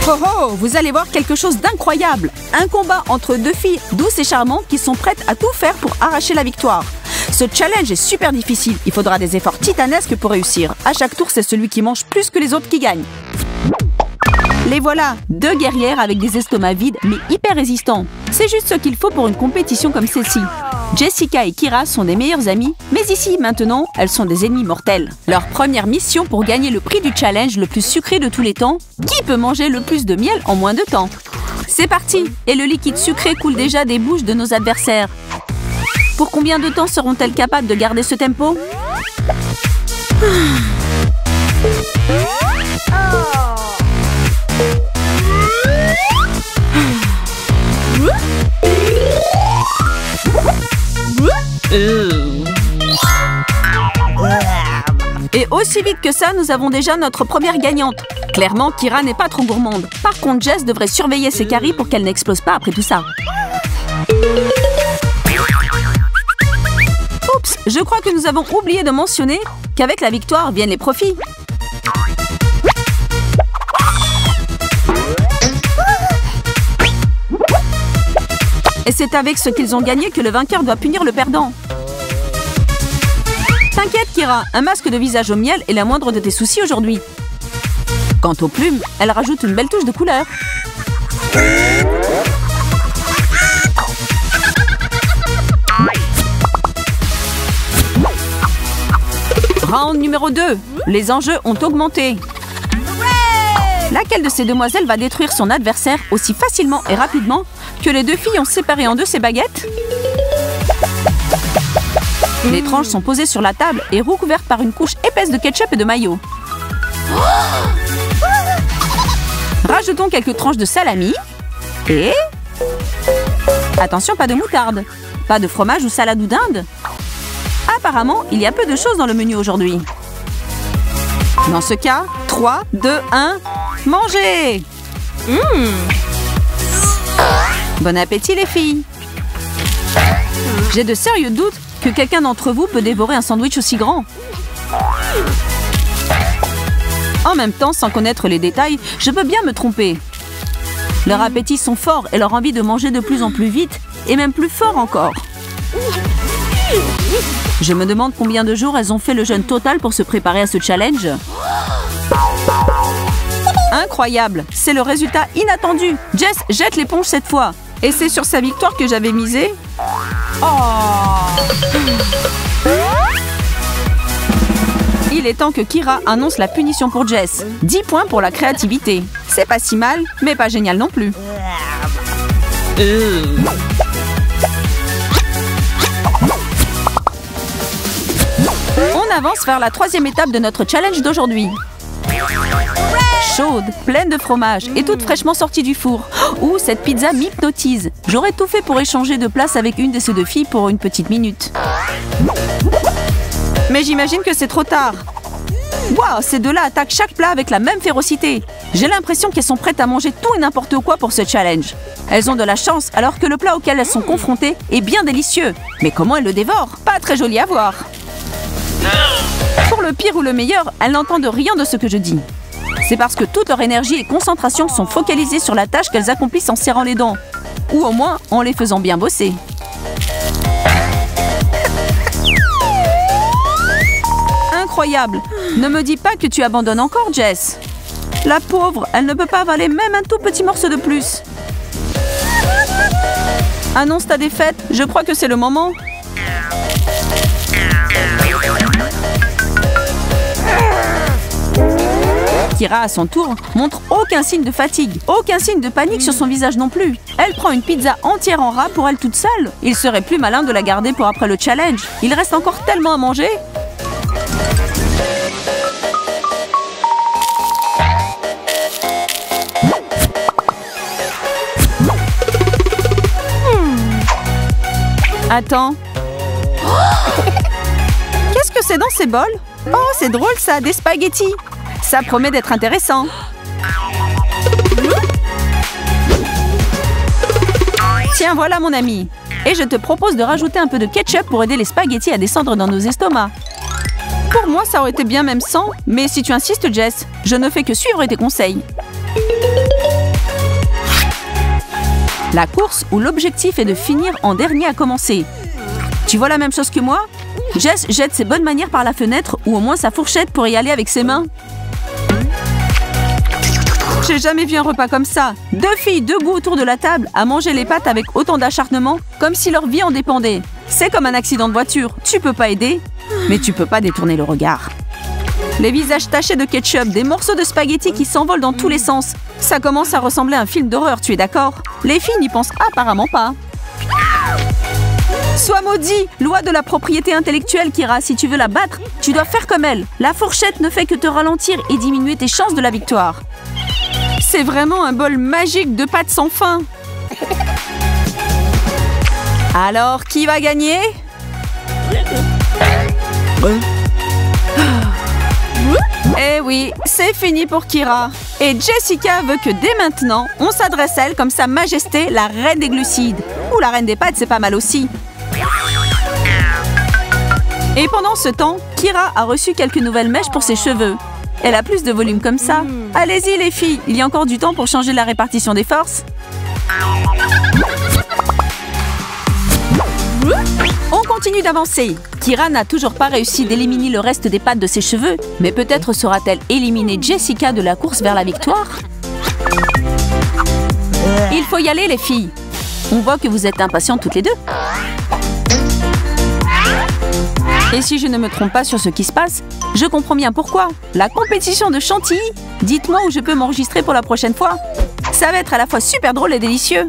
Oh oh, vous allez voir quelque chose d'incroyable. Un combat entre deux filles douces et charmantes qui sont prêtes à tout faire pour arracher la victoire. Ce challenge est super difficile. Il faudra des efforts titanesques pour réussir. À chaque tour, c'est celui qui mange plus que les autres qui gagne. Les voilà, deux guerrières avec des estomacs vides mais hyper résistants. C'est juste ce qu'il faut pour une compétition comme celle-ci. Jessica et Kyra sont des meilleures amies, mais ici, maintenant, elles sont des ennemies mortelles. Leur première mission pour gagner le prix du challenge le plus sucré de tous les temps, qui peut manger le plus de miel en moins de temps? C'est parti! Et le liquide sucré coule déjà des bouches de nos adversaires. Pour combien de temps seront-elles capables de garder ce tempo? Et aussi vite que ça, nous avons déjà notre première gagnante. Clairement, Kyra n'est pas trop gourmande. Par contre, Jess devrait surveiller ses caries pour qu'elle n'explose pas après tout ça. Oups, je crois que nous avons oublié de mentionner qu'avec la victoire viennent les profits. Et c'est avec ce qu'ils ont gagné que le vainqueur doit punir le perdant. T'inquiète, Kyra, un masque de visage au miel est la moindre de tes soucis aujourd'hui. Quant aux plumes, elle rajoute une belle touche de couleur. Round numéro 2. Les enjeux ont augmenté. Laquelle de ces demoiselles va détruire son adversaire aussi facilement et rapidement que les deux filles ont séparé en deux ses baguettes? Les tranches sont posées sur la table et recouvertes par une couche épaisse de ketchup et de mayo. Rajoutons quelques tranches de salami et... Attention, pas de moutarde. Pas de fromage ou salade ou dinde. Apparemment, il y a peu de choses dans le menu aujourd'hui. Dans ce cas, 3, 2, 1, mangez! Bon appétit les filles! J'ai de sérieux doutes que quelqu'un d'entre vous peut dévorer un sandwich aussi grand. En même temps, sans connaître les détails, je peux bien me tromper. Leurs appétits sont forts et leur envie de manger de plus en plus vite est même plus fort encore. Je me demande combien de jours elles ont fait le jeûne total pour se préparer à ce challenge. Incroyable! C'est le résultat inattendu. Jess jette l'éponge cette fois. Et c'est sur sa victoire que j'avais misé. Il est temps que Kyra annonce la punition pour Jess. 10 points pour la créativité. C'est pas si mal, mais pas génial non plus. On avance vers la troisième étape de notre challenge d'aujourd'hui. Chaude, pleine de fromage et toute fraîchement sortie du four. Ouh, cette pizza m'hypnotise. J'aurais tout fait pour échanger de place avec une de ces deux filles pour une petite minute. Mais j'imagine que c'est trop tard. Waouh, ces deux-là attaquent chaque plat avec la même férocité. J'ai l'impression qu'elles sont prêtes à manger tout et n'importe quoi pour ce challenge. Elles ont de la chance alors que le plat auquel elles sont confrontées est bien délicieux. Mais comment elles le dévorent? Pas très joli à voir. Pour le pire ou le meilleur, elles n'entendent rien de ce que je dis. C'est parce que toute leur énergie et concentration sont focalisées sur la tâche qu'elles accomplissent en serrant les dents. Ou au moins en les faisant bien bosser. Incroyable! Ne me dis pas que tu abandonnes encore, Jess. La pauvre, elle ne peut pas avaler même un tout petit morceau de plus. Annonce ta défaite, je crois que c'est le moment. Kyra, à son tour, montre aucun signe de fatigue, aucun signe de panique sur son visage non plus. Elle prend une pizza entière en ras pour elle toute seule. Il serait plus malin de la garder pour après le challenge. Il reste encore tellement à manger. Attends. Qu'est-ce que c'est dans ces bols? Oh, c'est drôle ça, des spaghettis. Ça promet d'être intéressant. Tiens, voilà mon ami. Et je te propose de rajouter un peu de ketchup pour aider les spaghettis à descendre dans nos estomacs. Pour moi, ça aurait été bien même sans, mais si tu insistes, Jess, je ne fais que suivre tes conseils. La course où l'objectif est de finir en dernier à commencer. Tu vois la même chose que moi? Jess jette ses bonnes manières par la fenêtre ou au moins sa fourchette pour y aller avec ses mains. J'ai jamais vu un repas comme ça. 2 filles debout autour de la table à manger les pâtes avec autant d'acharnement, comme si leur vie en dépendait. C'est comme un accident de voiture. Tu peux pas aider, mais tu peux pas détourner le regard. Les visages tachés de ketchup, des morceaux de spaghettis qui s'envolent dans tous les sens. Ça commence à ressembler à un film d'horreur, tu es d'accord? Les filles n'y pensent apparemment pas. Sois maudit! Loi de la propriété intellectuelle, Kira. Si tu veux la battre, tu dois faire comme elle. La fourchette ne fait que te ralentir et diminuer tes chances de la victoire. C'est vraiment un bol magique de pâtes sans fin. Alors, qui va gagner? Eh oui, c'est fini pour Kira. Et Jessica veut que dès maintenant, on s'adresse à elle comme Sa Majesté, la reine des glucides. Ou la reine des pâtes, c'est pas mal aussi. Et pendant ce temps, Kira a reçu quelques nouvelles mèches pour ses cheveux. Elle a plus de volume comme ça. Allez-y les filles, il y a encore du temps pour changer la répartition des forces. On continue d'avancer. Kira n'a toujours pas réussi d'éliminer le reste des pattes de ses cheveux, mais peut-être saura-t-elle éliminer Jessica de la course vers la victoire? Il faut y aller les filles. On voit que vous êtes impatientes toutes les deux. Et si je ne me trompe pas sur ce qui se passe, je comprends bien pourquoi. La compétition de chantilly. Dites-moi où je peux m'enregistrer pour la prochaine fois. Ça va être à la fois super drôle et délicieux.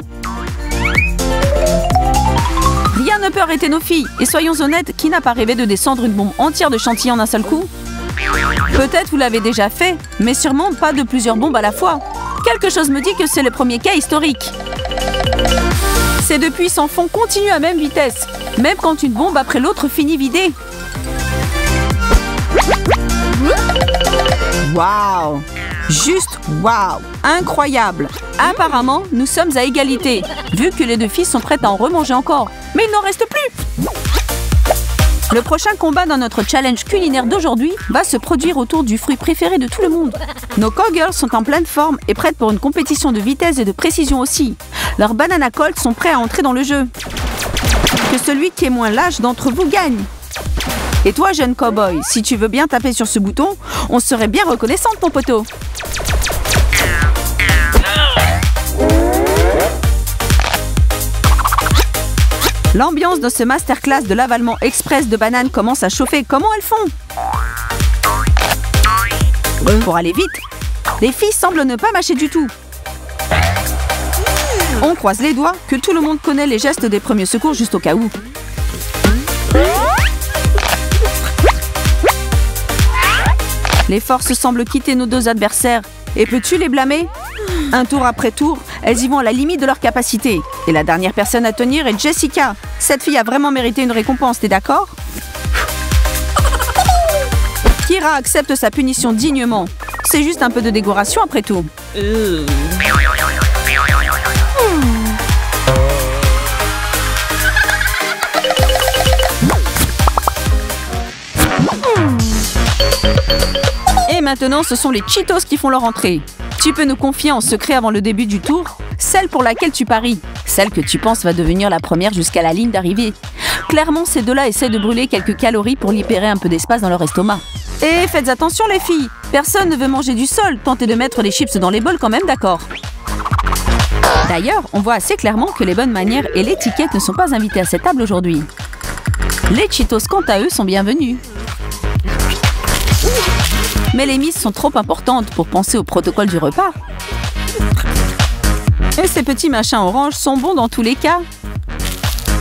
Rien ne peut arrêter nos filles. Et soyons honnêtes, qui n'a pas rêvé de descendre une bombe entière de chantilly en un seul coup? Peut-être vous l'avez déjà fait, mais sûrement pas de plusieurs bombes à la fois. Quelque chose me dit que c'est le premier cas historique. Ces deux puissants fonds continuent à même vitesse, même quand une bombe après l'autre finit vidée. Waouh! Juste waouh! Incroyable! Apparemment, nous sommes à égalité, vu que les deux filles sont prêtes à en remanger encore. Mais il n'en reste plus! Le prochain combat dans notre challenge culinaire d'aujourd'hui va se produire autour du fruit préféré de tout le monde. Nos cowgirls sont en pleine forme et prêtes pour une compétition de vitesse et de précision aussi. Leurs banana colts sont prêts à entrer dans le jeu. Que celui qui est moins lâche d'entre vous gagne. Et toi, jeune cow-boy, si tu veux bien taper sur ce bouton, on serait bien reconnaissante, mon poteau. L'ambiance de ce masterclass de l'avalement express de bananes commence à chauffer. Comment elles font? Pour aller vite, les filles semblent ne pas mâcher du tout. On croise les doigts que tout le monde connaît les gestes des premiers secours juste au cas où. Les forces semblent quitter nos deux adversaires. Et peux-tu les blâmer? Un tour après tour, elles y vont à la limite de leur capacité. Et la dernière personne à tenir est Jessica. Cette fille a vraiment mérité une récompense, t'es d'accord? Kira accepte sa punition dignement. C'est juste un peu de décoration après tout. Et maintenant, ce sont les Cheetos qui font leur entrée. Tu peux nous confier en secret avant le début du tour celle pour laquelle tu paries, celle que tu penses va devenir la première jusqu'à la ligne d'arrivée. Clairement, ces deux-là essaient de brûler quelques calories pour libérer un peu d'espace dans leur estomac. Et faites attention les filles, personne ne veut manger du sol, tentez de mettre les chips dans les bols quand même, d'accord? D'ailleurs, on voit assez clairement que les bonnes manières et l'étiquette ne sont pas invitées à cette table aujourd'hui. Les Cheetos, quant à eux, sont bienvenus. Mais les mises sont trop importantes pour penser au protocole du repas. Et ces petits machins oranges sont bons dans tous les cas.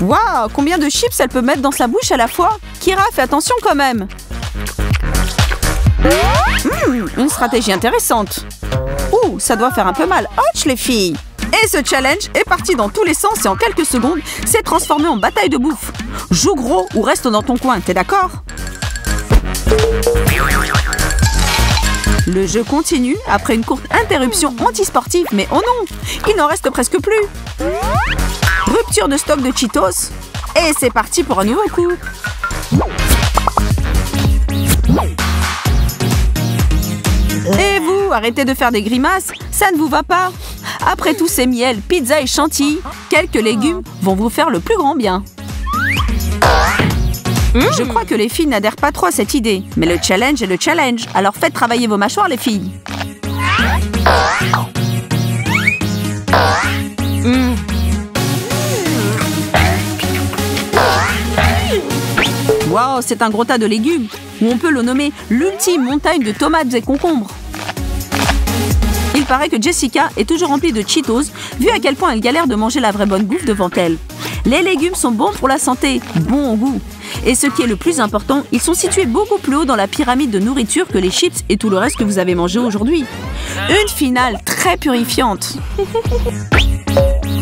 Waouh, combien de chips elle peut mettre dans sa bouche à la fois? Kira, fais attention quand même. Une stratégie intéressante. Ouh, ça doit faire un peu mal. Ouch les filles! Et ce challenge est parti dans tous les sens et en quelques secondes, s'est transformé en bataille de bouffe. Joue gros ou reste dans ton coin, t'es d'accord? Le jeu continue après une courte interruption antisportive, mais oh non, il n'en reste presque plus. Rupture de stock de Cheetos. Et c'est parti pour un nouveau coup. Et vous, arrêtez de faire des grimaces, ça ne vous va pas? Après tous ces miels, pizza et chantilly, quelques légumes vont vous faire le plus grand bien. Je crois que les filles n'adhèrent pas trop à cette idée. Mais le challenge est le challenge. Alors faites travailler vos mâchoires, les filles. Wow, c'est un gros tas de légumes. Ou on peut le nommer l'ultime montagne de tomates et concombres. Il paraît que Jessica est toujours remplie de Cheetos, vu à quel point elle galère de manger la vraie bonne bouffe devant elle. Les légumes sont bons pour la santé, bons au goût. Et ce qui est le plus important, ils sont situés beaucoup plus haut dans la pyramide de nourriture que les chips et tout le reste que vous avez mangé aujourd'hui. Une finale très purifiante.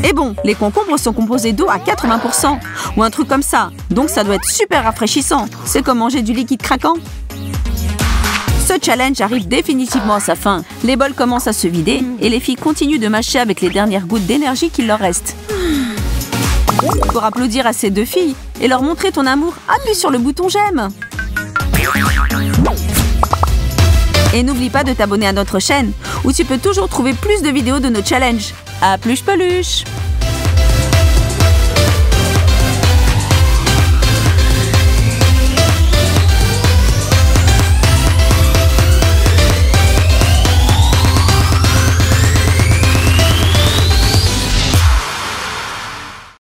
Et bon, les concombres sont composés d'eau à 80%, ou un truc comme ça, donc ça doit être super rafraîchissant. C'est comme manger du liquide craquant. Ce challenge arrive définitivement à sa fin. Les bols commencent à se vider et les filles continuent de mâcher avec les dernières gouttes d'énergie qu'il leur reste. Pour applaudir à ces deux filles et leur montrer ton amour, appuie sur le bouton j'aime. Et n'oublie pas de t'abonner à notre chaîne où tu peux toujours trouver plus de vidéos de nos challenges. À plus peluche!